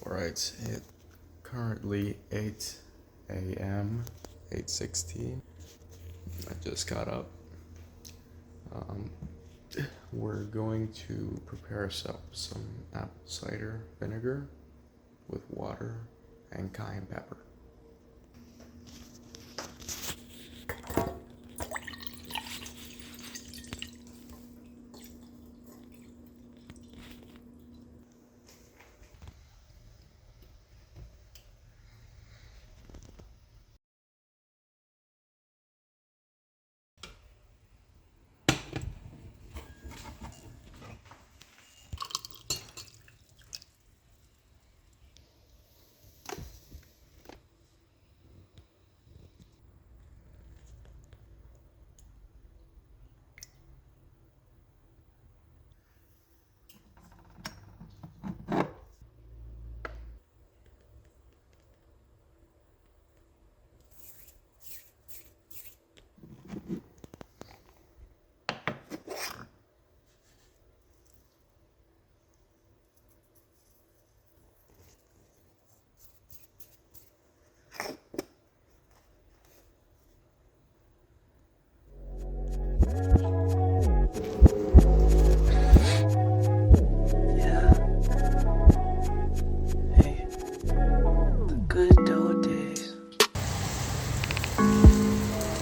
Alright, it currently 8 a.m., 8:16. I just got up. Um, we're going to prepare ourselves some apple cider vinegar with water and cayenne pepper.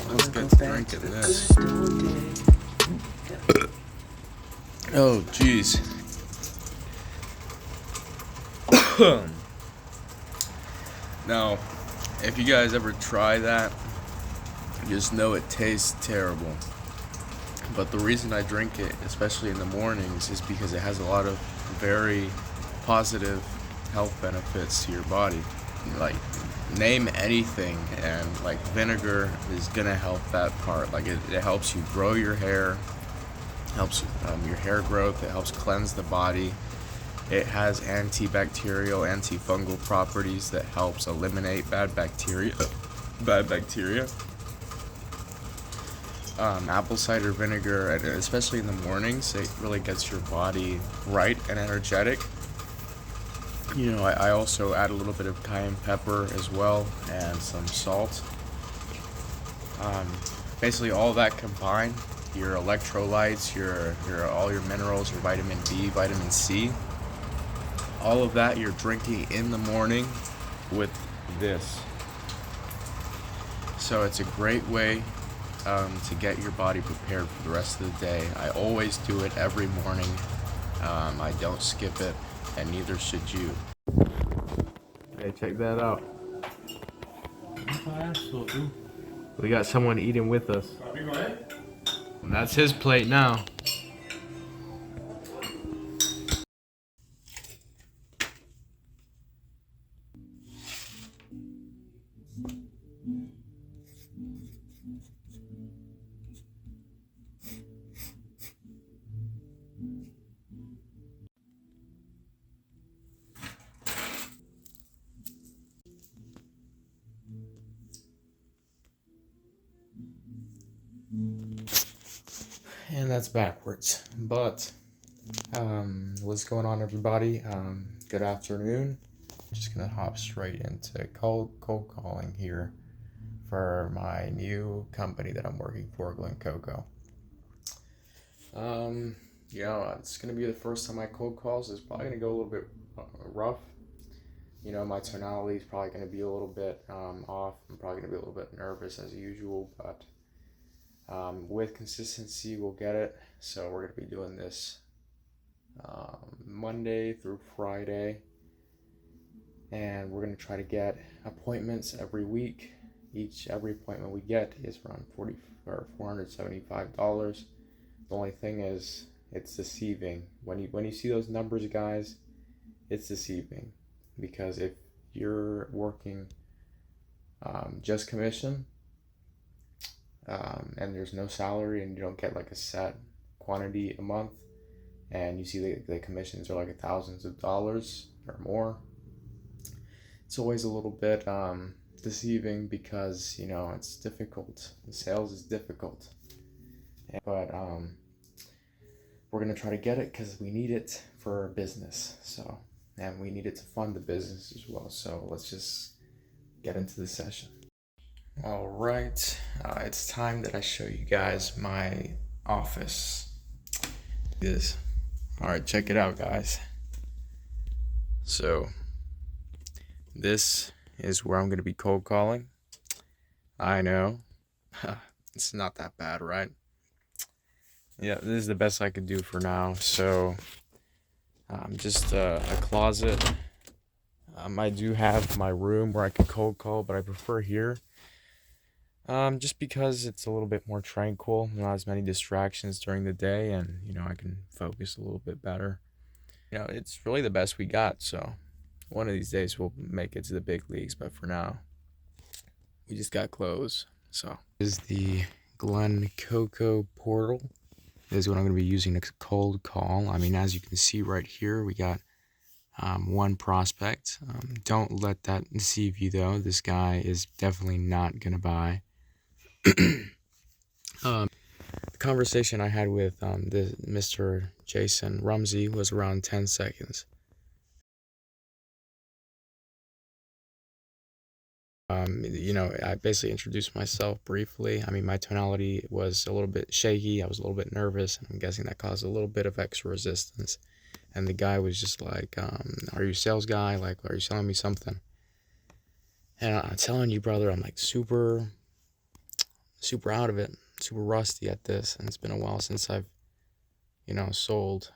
Let's get to drinking this. Oh, jeez. Now, if you guys ever try that, just know it tastes terrible. But the reason I drink it, especially in the mornings, is because it has a lot of very positive health benefits to your body. Like, name anything, and like vinegar is gonna help that part. Like it helps you grow your hair, helps your hair growth. It helps cleanse the body. It has antibacterial, antifungal properties that helps eliminate bad bacteria. Apple cider vinegar, especially in the mornings, it really gets your body right and energetic. You know, I also add a little bit of cayenne pepper as well and some salt. Basically, all that combined, your electrolytes, your all your minerals, your vitamin D, vitamin C, all of that you're drinking in the morning with this. So it's a great way to get your body prepared for the rest of the day. I always do it every morning. I don't skip it, and neither should you. Hey, check that out. We got someone eating with us. And that's his plate now. And that's backwards. But what's going on, everybody? Good afternoon. Just gonna hop straight into cold calling here for my new company that I'm working for, Glen Coco. It's gonna be the first time I cold calls. It's probably gonna go a little bit rough. You know, my tonality is probably gonna be a little bit off. I'm probably gonna be a little bit nervous as usual, but with consistency, we'll get it. So we're gonna be doing this Monday through Friday, and we're gonna try to get appointments every week. Every appointment we get is around $475. The only thing is, it's deceiving. When you see those numbers, guys, it's deceiving, because if you're working just commission, and there's no salary, and you don't get like a set quantity a month, and you see the commissions are like thousands of dollars or more, it's always a little bit deceiving, because you know it's difficult. The sales is difficult, but we're gonna try to get it because we need it for our business. So and we needed to fund the business as well. So let's just get into the session. All right, it's time that I show you guys my office. All right, check it out, guys. So this is where I'm going to be cold calling. I know, it's not that bad, right? Yeah, this is the best I could do for now. So just a closet. I do have my room where I can cold call, but I prefer here. Just because it's a little bit more tranquil, not as many distractions during the day, and I can focus a little bit better. It's really the best we got, so one of these days we'll make it to the big leagues, but for now, we just got clothes. So this is the Glen Coco portal. This is what I'm going to be using to cold call. I mean, as you can see right here, we got one prospect. Don't let that deceive you, though. This guy is definitely not going to buy. The conversation I had with Mr. Jason Rumsey was around 10 seconds. I basically introduced myself briefly. I mean, my tonality was a little bit shaky. I was a little bit nervous, and I'm guessing that caused a little bit of extra resistance. And the guy was just like, are you a sales guy? Like, are you selling me something? And I'm telling you, brother, I'm like super out of it, super rusty at this. And it's been a while since I've, sold,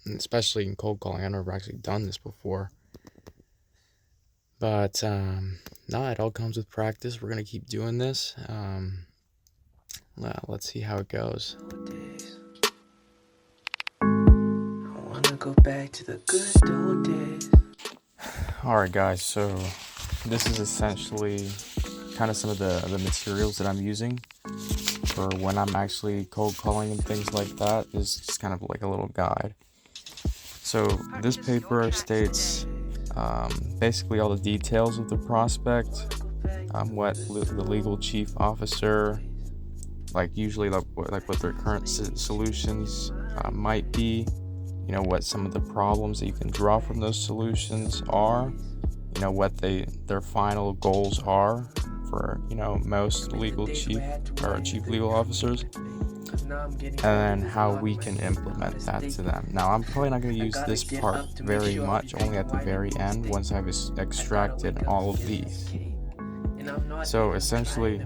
and especially in cold calling. I've never actually done this before. But, no, it all comes with practice. We're going to keep doing this. Well, let's see how it goes. Go back to the good old days. Alright guys, so this is essentially kind of some of the materials that I'm using for when I'm actually cold calling and things like that. This is just kind of like a little guide. So this paper states basically all the details of the prospect, what the legal chief officer, usually what their current solutions might be. What some of the problems that you can draw from those solutions are, what their final goals are for, most legal chief legal officers, and then how we can implement that to them. Now, I'm probably not going to use this part very much, only at the very end, once I've extracted all of these. So essentially,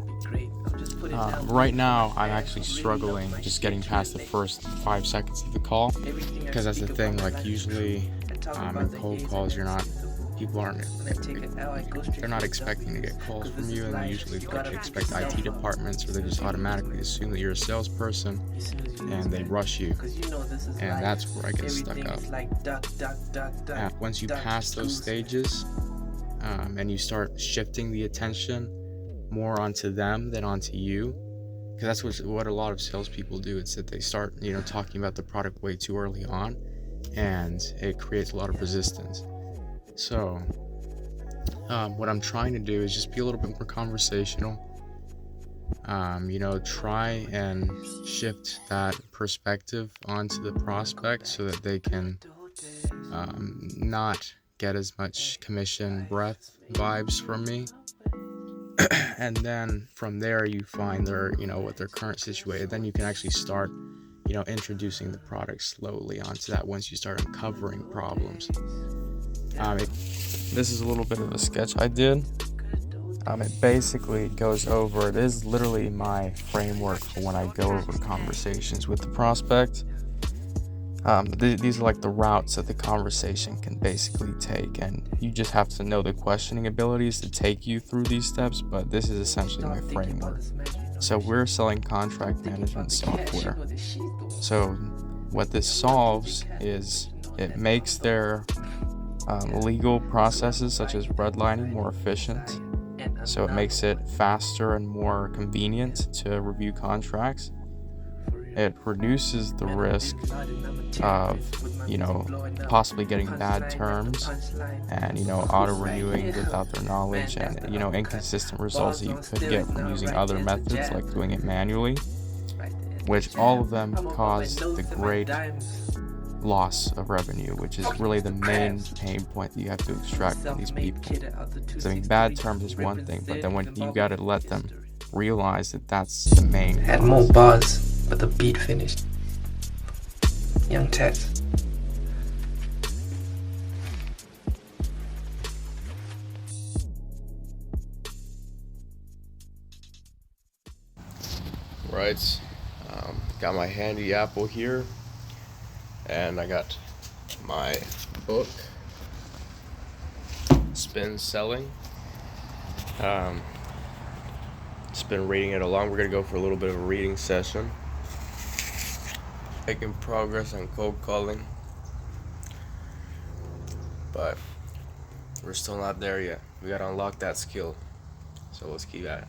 right now I'm actually struggling just getting past the first 5 seconds of the call, because that's the thing, usually in cold calls they're not expecting to get calls from you, and they usually expect IT departments, or they just automatically assume that you're a salesperson and they rush you, and that's where I get stuck up. And once you pass those stages and you start shifting the attention more onto them than onto you, because that's what a lot of salespeople do. It's that they start talking about the product way too early on, and it creates a lot of resistance. So what I'm trying to do is just be a little bit more conversational. Try and shift that perspective onto the prospect so that they can not get as much commission breath vibes from me. And then from there you find what their current situation. Then you can actually start introducing the product slowly onto that once you start uncovering problems. This is a little bit of a sketch I did. It basically goes over, it is literally my framework for when I go over conversations with the prospect. These are like the routes that the conversation can basically take, and you just have to know the questioning abilities to take you through these steps, but this is essentially my framework. So we're selling contract management software. So what this solves is it makes their legal processes such as redlining more efficient. So it makes it faster and more convenient to review contracts. It reduces the risk of, possibly getting bad terms and, auto-renewing without their knowledge, and, inconsistent results that you could get from using other methods like doing it manually, which all of them cause the great loss of revenue, which is really the main pain point that you have to extract from these people. So, I mean, bad terms is one thing, but then when you gotta let them realize that that's the main Had more buzz, but the beat finished. Young Ted. Right, got my handy apple here, and I got my book, Spin Selling. Just been reading it along. We're gonna go for a little bit of a reading session. Making progress on cold calling, but we're still not there yet. We gotta unlock that skill, so let's keep at it.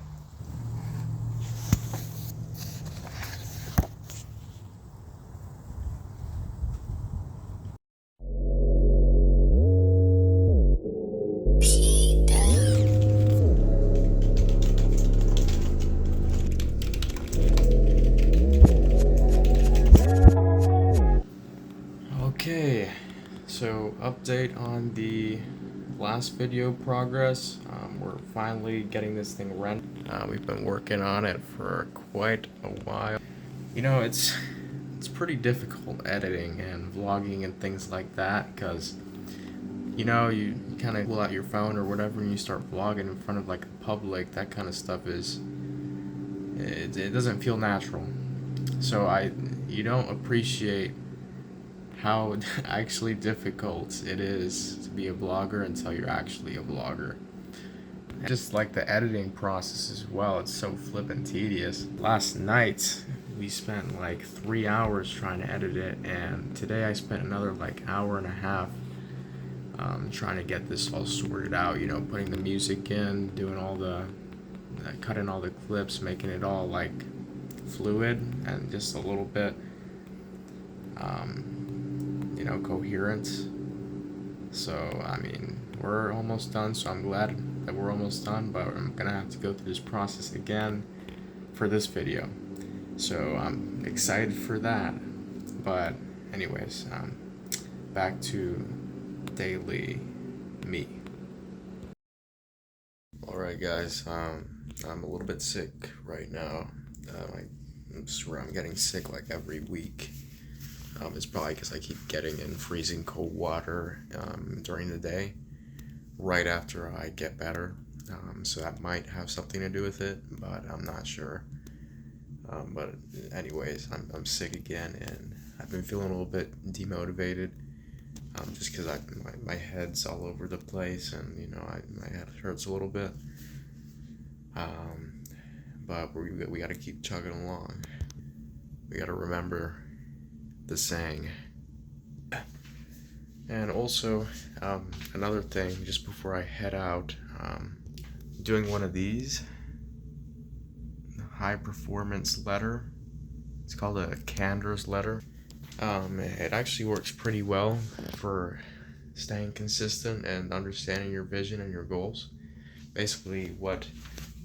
Okay, so update on the last video progress. We're finally getting this thing rendered. We've been working on it for quite a while. You know, it's pretty difficult editing and vlogging and things like that, because you know, you kind of pull out your phone or whatever and you start vlogging in front of like the public. That kind of stuff it doesn't feel natural. So you don't appreciate how actually difficult it is to be a vlogger until you're actually a vlogger. Just like the editing process as well, it's so flippin' tedious. Last night we spent like 3 hours trying to edit it, and today I spent another like hour and a half trying to get this all sorted out, you know, putting the music in, doing all the cutting all the clips, making it all like fluid and just a little bit you know, coherent. So I mean, we're almost done, so I'm glad that we're almost done, but I'm gonna have to go through this process again for this video, so I'm excited for that. But anyways, back to daily me. Alright guys, I'm a little bit sick right now. I swear I'm getting sick like every week. It's probably because I keep getting in freezing cold water during the day, right after I get better. So that might have something to do with it, but I'm not sure. But anyways, I'm sick again, and I've been feeling a little bit demotivated, just because my head's all over the place, and you know, my head hurts a little bit. But we got to keep chugging along. We got to remember the saying. And also, another thing, just before I head out, doing one of these, high performance letter. It's called a Cander's letter. It actually works pretty well for staying consistent and understanding your vision and your goals. Basically, what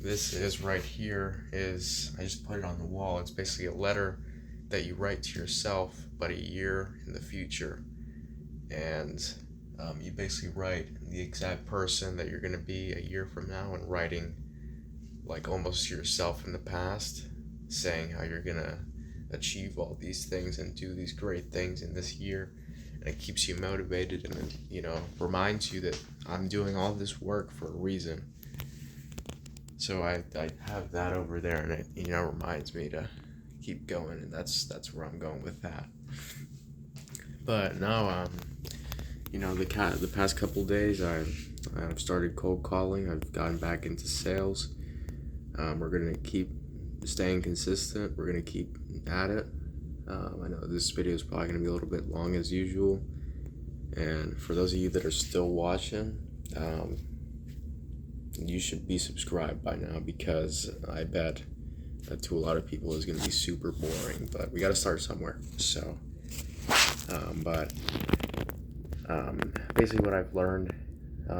this is right here is, I just put it on the wall. It's basically a letter that you write to yourself, but a year in the future. And you basically write the exact person that you're going to be a year from now, and writing like almost yourself in the past, saying how you're going to achieve all these things and do these great things in this year. And it keeps you motivated, and it, you know, reminds you that I'm doing all this work for a reason. So I have that over there, and it, you know, reminds me to keep going, and that's where I'm going with that. But now, you know, the past couple days I've started cold calling. I've gotten back into sales. We're gonna keep staying consistent. We're gonna keep at it. I know this video is probably gonna be a little bit long as usual, and for those of you that are still watching, you should be subscribed by now, because I bet that to a lot of people is going to be super boring, but we got to start somewhere. So basically what I've learned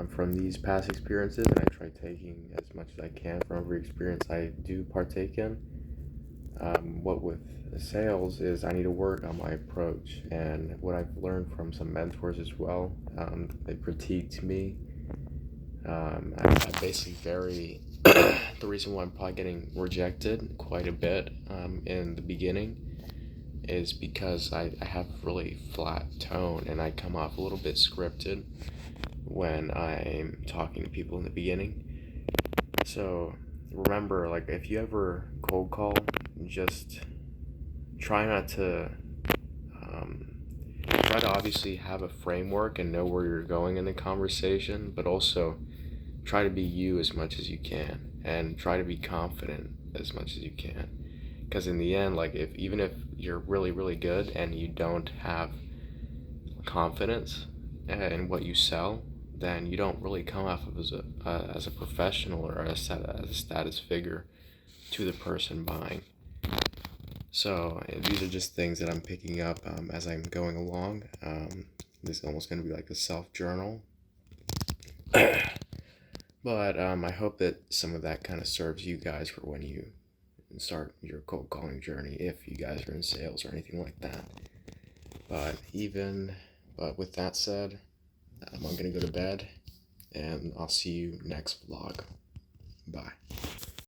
from these past experiences, and I try taking as much as I can from every experience I do partake in, What with sales is I need to work on my approach, and what I've learned from some mentors as well, they critiqued me. I basically very the reason why I'm probably getting rejected quite a bit in the beginning is because I have really flat tone and I come off a little bit scripted when I'm talking to people in the beginning. So remember, like, if you ever cold call, just try not to try to obviously have a framework and know where you're going in the conversation, but also try to be you as much as you can and try to be confident as much as you can. Because in the end, like, if even if you're really really good and you don't have confidence in what you sell, then you don't really come off of as a professional or as a status figure to the person buying. So these are just things that I'm picking up as I'm going along. This is almost going to be like a self journal. But I hope that some of that kind of serves you guys for when you start your cold calling journey, if you guys are in sales or anything like that. But with that said, I'm going to go to bed, and I'll see you next vlog. Bye.